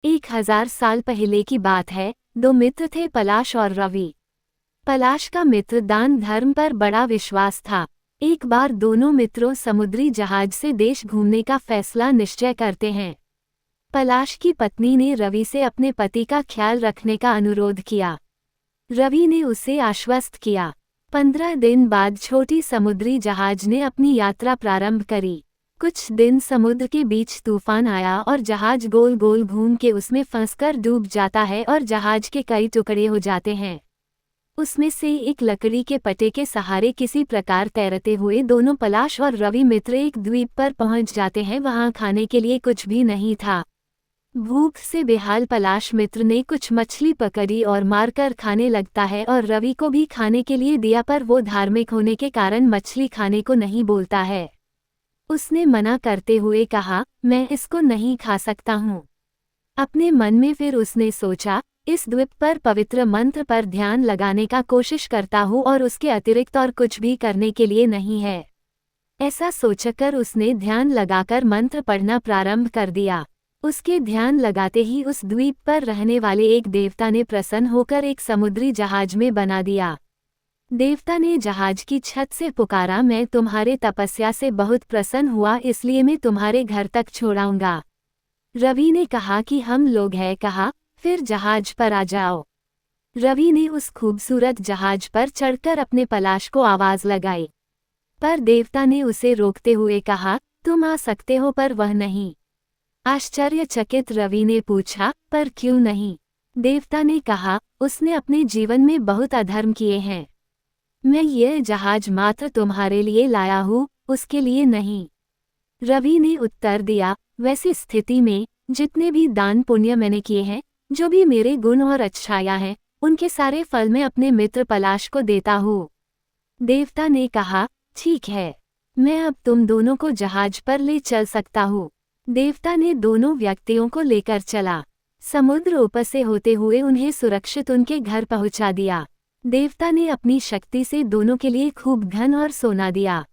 1000 साल पहले की बात है। दो मित्र थे, पलाश और रवि। पलाश का मित्र दान धर्म पर बड़ा विश्वास था। एक बार दोनों मित्रों समुद्री जहाज से देश घूमने का फैसला निश्चय करते हैं। पलाश की पत्नी ने रवि से अपने पति का ख्याल रखने का अनुरोध किया। रवि ने उसे आश्वस्त किया। 15 दिन बाद छोटी समुद्री जहाज ने अपनी यात्रा प्रारंभ करी। कुछ दिन समुद्र के बीच तूफान आया और जहाज गोल गोल घूम के उसमें फंसकर डूब जाता है और जहाज के कई टुकड़े हो जाते हैं। उसमें से एक लकड़ी के पटे के सहारे किसी प्रकार तैरते हुए दोनों पलाश और रवि मित्र एक द्वीप पर पहुंच जाते हैं। वहां खाने के लिए कुछ भी नहीं था। भूख से बेहाल पलाश मित्र ने कुछ मछली पकड़ी और मारकर खाने लगता है और रवि को भी खाने के लिए दिया, पर वो धार्मिक होने के कारण मछली खाने को नहीं बोलता है। उसने मना करते हुए कहा, मैं इसको नहीं खा सकता हूँ। अपने मन में फिर उसने सोचा, इस द्वीप पर पवित्र मंत्र पर ध्यान लगाने का कोशिश करता हूँ और उसके अतिरिक्त और कुछ भी करने के लिए नहीं है। ऐसा सोचकर उसने ध्यान लगाकर मंत्र पढ़ना प्रारंभ कर दिया। उसके ध्यान लगाते ही उस द्वीप पर रहने वाले एक देवता ने प्रसन्न होकर एक समुद्री जहाज में बना दिया। देवता ने जहाज की छत से पुकारा, मैं तुम्हारे तपस्या से बहुत प्रसन्न हुआ, इसलिए मैं तुम्हारे घर तक छोड़ाऊंगा। रवि ने कहा कि हम लोग हैं। कहा, फिर जहाज पर आ जाओ। रवि ने उस खूबसूरत जहाज पर चढ़कर अपने पलाश को आवाज लगाई, पर देवता ने उसे रोकते हुए कहा, तुम आ सकते हो पर वह नहीं। आश्चर्यचकित रवि ने पूछा, पर क्यों नहीं? देवता ने कहा, उसने अपने जीवन में बहुत अधर्म किए हैं। मैं ये जहाज मात्र तुम्हारे लिए लाया हूँ, उसके लिए नहीं। रवि ने उत्तर दिया, वैसी स्थिति में जितने भी दान पुण्य मैंने किए हैं, जो भी मेरे गुण और अच्छाइयाँ हैं, उनके सारे फल मैं अपने मित्र पलाश को देता हूँ। देवता ने कहा, ठीक है, मैं अब तुम दोनों को जहाज पर ले चल सकता हूँ। देवता ने दोनों व्यक्तियों को लेकर चला। समुद्र ऊपर से होते हुए उन्हें सुरक्षित उनके घर पहुंचा दिया। देवता ने अपनी शक्ति से दोनों के लिए खूब धन और सोना दिया।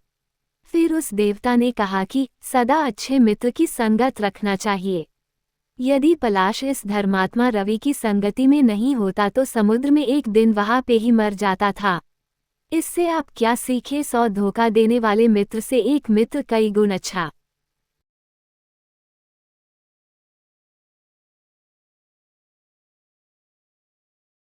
फिर उस देवता ने कहा कि सदा अच्छे मित्र की संगत रखना चाहिए। यदि पलाश इस धर्मात्मा रवि की संगति में नहीं होता तो समुद्र में एक दिन वहां पे ही मर जाता था। इससे आप क्या सीखे? 100 धोखा देने वाले मित्र से एक मित्र कई गुण अच्छा।